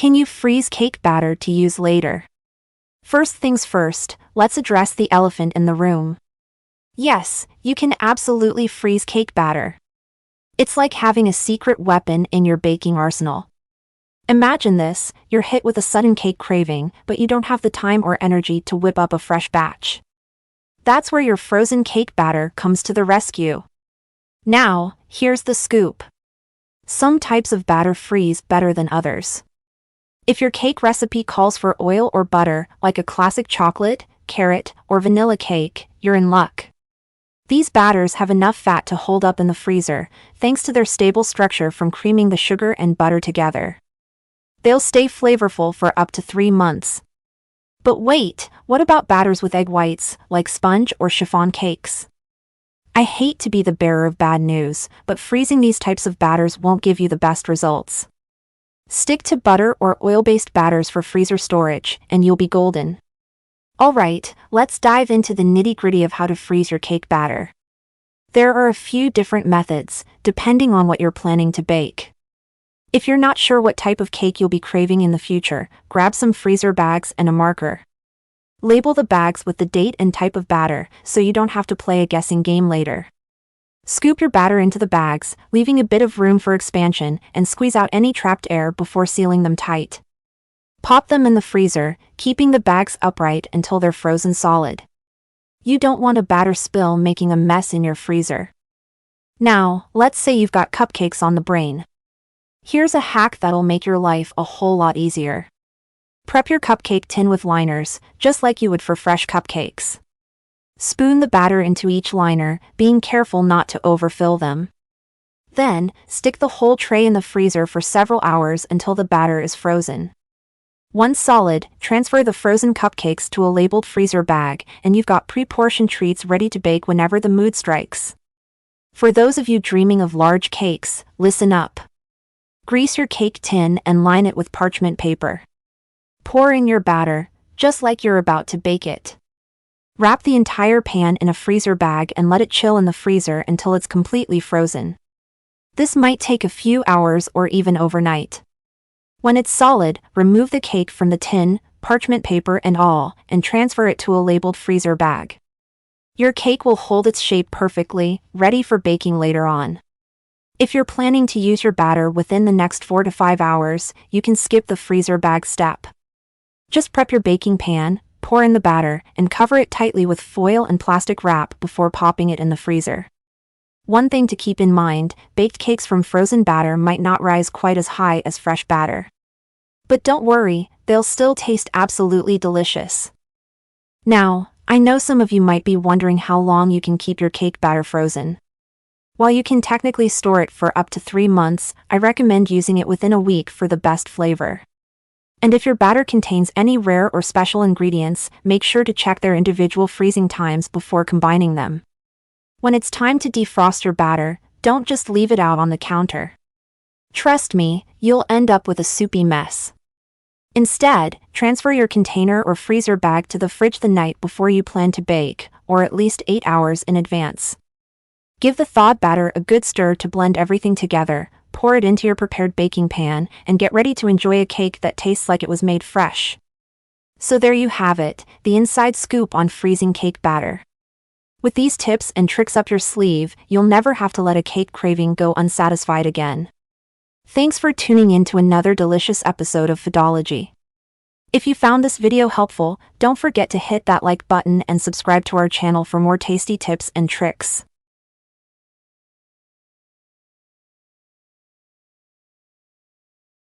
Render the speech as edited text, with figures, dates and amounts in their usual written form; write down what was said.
Can you freeze cake batter to use later? First things first, let's address the elephant in the room. Yes, you can absolutely freeze cake batter. It's like having a secret weapon in your baking arsenal. Imagine this, you're hit with a sudden cake craving, but you don't have the time or energy to whip up a fresh batch. That's where your frozen cake batter comes to the rescue. Now, here's the scoop. Some types of batter freeze better than others. If your cake recipe calls for oil or butter, like a classic chocolate, carrot, or vanilla cake, you're in luck. These batters have enough fat to hold up in the freezer, thanks to their stable structure from creaming the sugar and butter together. They'll stay flavorful for up to 3 months. But wait, what about batters with egg whites, like sponge or chiffon cakes? I hate to be the bearer of bad news, but freezing these types of batters won't give you the best results. Stick to butter or oil-based batters for freezer storage, and you'll be golden. Alright, let's dive into the nitty-gritty of how to freeze your cake batter. There are a few different methods, depending on what you're planning to bake. If you're not sure what type of cake you'll be craving in the future, grab some freezer bags and a marker. Label the bags with the date and type of batter, so you don't have to play a guessing game later. Scoop your batter into the bags, leaving a bit of room for expansion, and squeeze out any trapped air before sealing them tight. Pop them in the freezer, keeping the bags upright until they're frozen solid. You don't want a batter spill making a mess in your freezer. Now, let's say you've got cupcakes on the brain. Here's a hack that'll make your life a whole lot easier. Prep your cupcake tin with liners, just like you would for fresh cupcakes. Spoon the batter into each liner, being careful not to overfill them. Then, stick the whole tray in the freezer for several hours until the batter is frozen. Once solid, transfer the frozen cupcakes to a labeled freezer bag, and you've got pre-portioned treats ready to bake whenever the mood strikes. For those of you dreaming of large cakes, listen up. Grease your cake tin and line it with parchment paper. Pour in your batter, just like you're about to bake it. Wrap the entire pan in a freezer bag and let it chill in the freezer until it's completely frozen. This might take a few hours or even overnight. When it's solid, remove the cake from the tin, parchment paper and all, and transfer it to a labeled freezer bag. Your cake will hold its shape perfectly, ready for baking later on. If you're planning to use your batter within the next 4 to 5 hours, you can skip the freezer bag step. Just prep your baking pan, pour in the batter, and cover it tightly with foil and plastic wrap before popping it in the freezer. One thing to keep in mind, baked cakes from frozen batter might not rise quite as high as fresh batter. But don't worry, they'll still taste absolutely delicious. Now, I know some of you might be wondering how long you can keep your cake batter frozen. While you can technically store it for up to 3 months, I recommend using it within a week for the best flavor. And if your batter contains any rare or special ingredients, make sure to check their individual freezing times before combining them. When it's time to defrost your batter, don't just leave it out on the counter. Trust me, you'll end up with a soupy mess. Instead, transfer your container or freezer bag to the fridge the night before you plan to bake, or at least 8 hours in advance. Give the thawed batter a good stir to blend everything together, pour it into your prepared baking pan, and get ready to enjoy a cake that tastes like it was made fresh. So there you have it, the inside scoop on freezing cake batter. With these tips and tricks up your sleeve, you'll never have to let a cake craving go unsatisfied again. Thanks for tuning in to another delicious episode of Foodology. If you found this video helpful, don't forget to hit that like button and subscribe to our channel for more tasty tips and tricks.